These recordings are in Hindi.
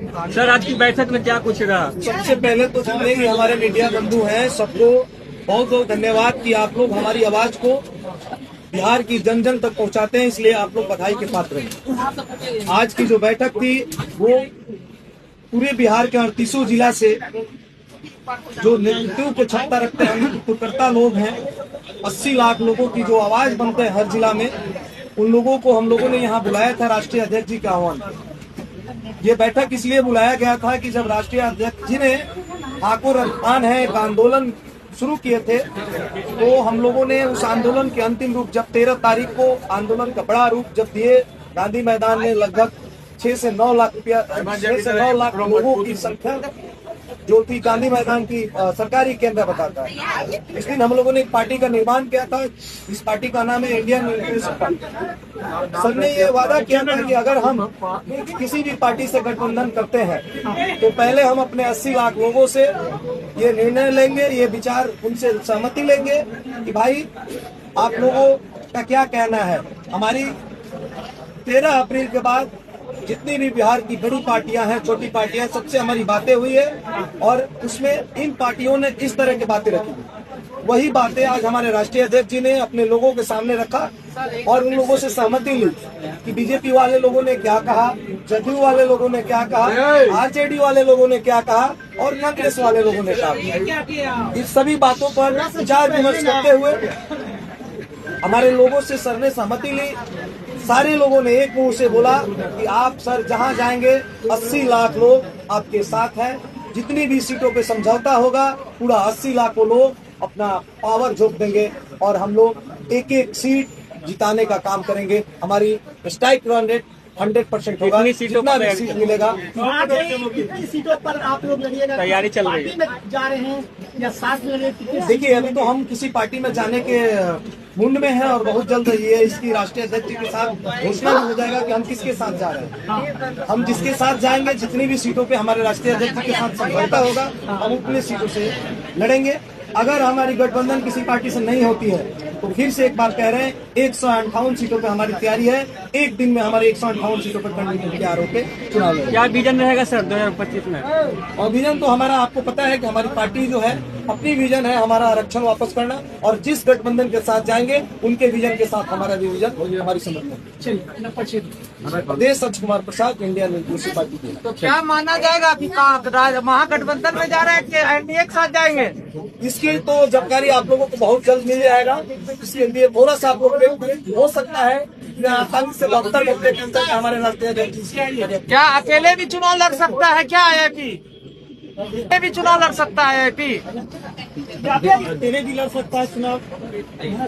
सर, आज की बैठक में क्या कुछ रहा? सबसे पहले तो जितने भी हमारे मीडिया बंधु हैं सबको बहुत बहुत धन्यवाद कि आप लोग हमारी आवाज को बिहार की जन जन तक पहुंचाते हैं, इसलिए आप लोग बधाई के पात्र हैं। आज की जो बैठक थी वो पूरे बिहार के 38 जिला से जो नेतृत्व के क्षमता रखते हैं, नेतृत्वकर्ता लोग हैं, 80 लाख लोगों की जो आवाज बनते हैं हर जिला में, उन लोगों को हम लोगों ने यहाँ बुलाया था राष्ट्रीय अध्यक्ष जी के आह्वान। ये बैठक इसलिए बुलाया गया था कि जब राष्ट्रीय अध्यक्ष जी ने ठाकुर खान है एक आंदोलन शुरू किए थे, तो हम लोगों ने उस आंदोलन के अंतिम रूप जब 13 तारीख को आंदोलन का बड़ा रूप जब दिए, गांधी मैदान में लगभग 6 से 9 लाख लोगों की संख्या जो थी गांधी मैदान की सरकारी केंद्र बताता है। इस दिन हम लोगों ने एक पार्टी का निर्माण किया था। इस पार्टी का नाम है इंडियन नेशनल पार्टी। सर ने ये वादा किया था कि अगर हम किसी भी पार्टी से गठबंधन करते हैं तो पहले हम अपने 80 लाख लोगों से ये निर्णय लेंगे, ये विचार उनसे सहमति लेंगे कि भाई आप लोगों का क्या कहना है। हमारी 13 अप्रैल के बाद जितनी भी बिहार की बड़ी पार्टियां हैं, छोटी पार्टियां, सबसे हमारी बातें हुई है और उसमें इन पार्टियों ने इस तरह की बातें रखी। वही बातें आज हमारे राष्ट्रीय अध्यक्ष जी ने अपने लोगों के सामने रखा और उन लोगों से सहमति ली कि बीजेपी वाले लोगों ने क्या कहा, जदयू वाले लोगों ने क्या कहा, आरजेडी वाले लोगों ने क्या कहा और कांग्रेस वाले लोगों ने क्या कहा। इस सभी बातों पर विचार विमर्श करते हुए हमारे लोगों से सर ने सहमति ली। सारे लोगों ने एक मुंह से बोला कि आप सर जहां जाएंगे 80 लाख लोग आपके साथ हैं। जितनी भी सीटों पे समझौता होगा पूरा 80 लाख लोग अपना पावर झोंक देंगे और हम लोग एक एक सीट जिताने का काम करेंगे। हमारी स्ट्राइक रेट 100% होगा। जितना भी सीट मिलेगा। कितनी सीटों पर आप लोग लड़िएगा? तैयारी चल रही है। जा रहे हैं या साथ में लड़े? देखिए अभी तो हम किसी पार्टी में जाने के मुंड में है और बहुत जल्द ये इसकी राष्ट्रीय अध्यक्ष जी के साथ घोषणा भी हो जाएगा कि हम किसके साथ जा रहे हैं। हम जिसके साथ जाएंगे, जितनी भी सीटों पे हमारे राष्ट्रीय अध्यक्ष जी के साथ समझौता होगा, हम उतनी सीटों से लड़ेंगे। अगर हमारी गठबंधन किसी पार्टी से नहीं होती है तो फिर से एक बार कह रहे हैं 158 सीटों पे हमारी तैयारी है। एक दिन में हमारे 158 सीटों पर कैंडिडेट तैयार होकर चुनाव लड़ेंगे। क्या विजन रहेगा सर 2025 में? और विजन तो हमारा आपको पता है कि हमारी पार्टी जो है अपनी विजन है हमारा आरक्षण वापस करना और जिस गठबंधन के साथ जाएंगे उनके विजन के साथ हमारा भी विजन हमारी समर्थन। प्रदेश सच Kumar Prasad, Indian national party. तो क्या माना जाएगा कि महागठबंधन में जा रहे हैं कि एनडीए के साथ जाएंगे? इसकी तो जानकारी आप लोगों को बहुत जल्द मिल जाएगा। इसके लिए थोड़ा सा आप लोग हो सकता है आसानी से हमारे राष्ट्रीय क्या अकेले भी चुनाव लड़ सकता है? क्या आईआईपी भी चुनाव लड़ सकता है? आईआईपी अकेले भी लड़ सकता है चुनाव।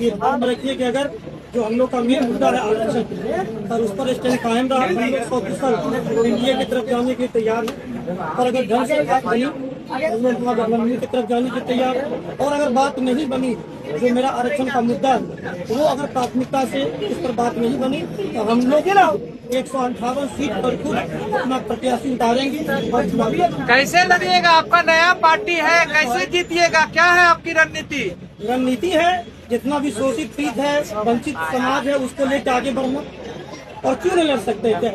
ये ध्यान रखिए कि अगर जो हम लोग का मेन मुद्दा है आरक्षण और उस पर स्टैंड कायम रहा, हम लोग 100% एनडीए की तरफ जाने के लिए तैयार है। और अगर ढंग से बात बनी हम लोग गठबंधन की तरफ जाने के तैयार है। और अगर बात नहीं बनी, जो मेरा आरक्षण का मुद्दा है वो अगर प्राथमिकता से इस पर बात नहीं बनी तो हम लोग 158 सीट पर खुद अपना प्रत्याशी उतारेंगे और चुनाव। कैसे लड़िएगा? आपका नया पार्टी है, कैसे जीतिएगा? क्या है आपकी रणनीति है जितना भी शोषित पीड़ित है, वंचित समाज है, उसको लेकर आगे बढ़ना। और क्यों नहीं लड़ सकते? क्या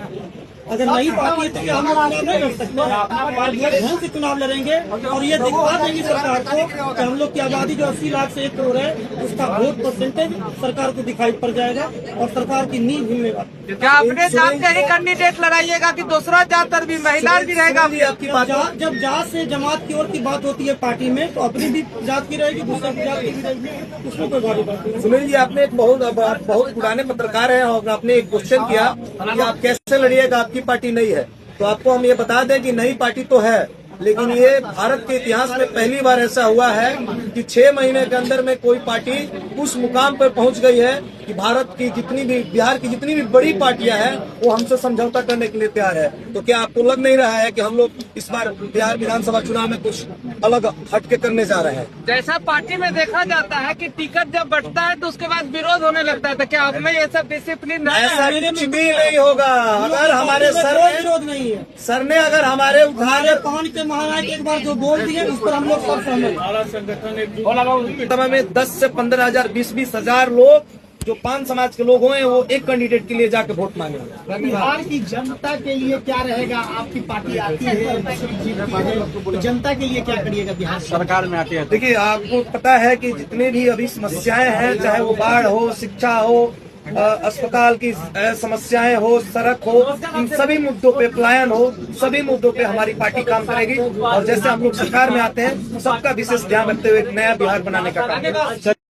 अगर नई पार्टी है तो क्या हम लोग चुनाव नहीं लड़ सकते? ढंग से चुनाव लड़ेंगे और ये दिखा देंगे सरकार को कि हम लोग की आबादी जो 80 लाख से 1 करोड़ है उसका वोट परसेंटेज सरकार को दिखाई पड़ जाएगा और सरकार की नींव हिलनेगा। क्या अपने जात के ही कैंडिडेट लड़ाइएगा कि दूसरा जात पर भी महिला भी रहेगा? आपकी बात जब जात से जमात की ओर की बात होती है पार्टी में तो अपनी भी जात की रहेगी, दूसरा की जात की भी रहेगी, उसमें कोई बड़ी बात नहीं। सुनील जी, आपने एक बहुत पुराने पत्रकार हैं और आपने एक क्वेश्चन किया कि आप कैसे लड़िएगा, आपकी पार्टी नहीं है। तो आपको हम ये बता दें कि नई पार्टी तो है, लेकिन ये भारत के इतिहास में पहली बार ऐसा हुआ है कि 6 महीने के अंदर में कोई पार्टी उस मुकाम पर पहुंच गई है कि भारत की जितनी भी बिहार की जितनी भी बड़ी पार्टियां हैं वो हमसे समझौता करने के लिए तैयार है। तो क्या आपको लग नहीं रहा है कि हम लोग इस बार बिहार विधानसभा चुनाव में कुछ अलग हटके करने जा रहे हैं? जैसा पार्टी में देखा जाता है कि टिकट जब बढ़ता है तो उसके बाद विरोध होने लगता है, तो क्या आपने ये सब डिसिप्लिन? ऐसा कुछ भी नहीं होगा। अगर हमारे विरोध नहीं है, सर ने अगर हमारे पान के महाराज एक बार जो बोल दिए उस पर हम लोग सब सहमत। समय में 10 से 15 हजार 20-20 हजार लोग जो 5 समाज के लोग हुए वो एक कैंडिडेट के लिए जाके वोट मांगे। बिहार की जनता के लिए क्या रहेगा? आपकी पार्टी आती है, जीतती है, तो जनता के लिए क्या करिएगा बिहार सरकार? सरकार में आते हैं देखिए, आपको पता है कि जितने भी अभी समस्याएं हैं, चाहे वो बाढ़ हो, शिक्षा हो, अस्पताल की समस्याएं हो, सड़क हो, इन सभी मुद्दों पे, पलायन हो, सभी मुद्दों पे हमारी पार्टी काम करेगी। और जैसे हम लोग सरकार में आते हैं, सबका विशेष ध्यान रखते हुए एक नया बिहार बनाने का काम करेंगे।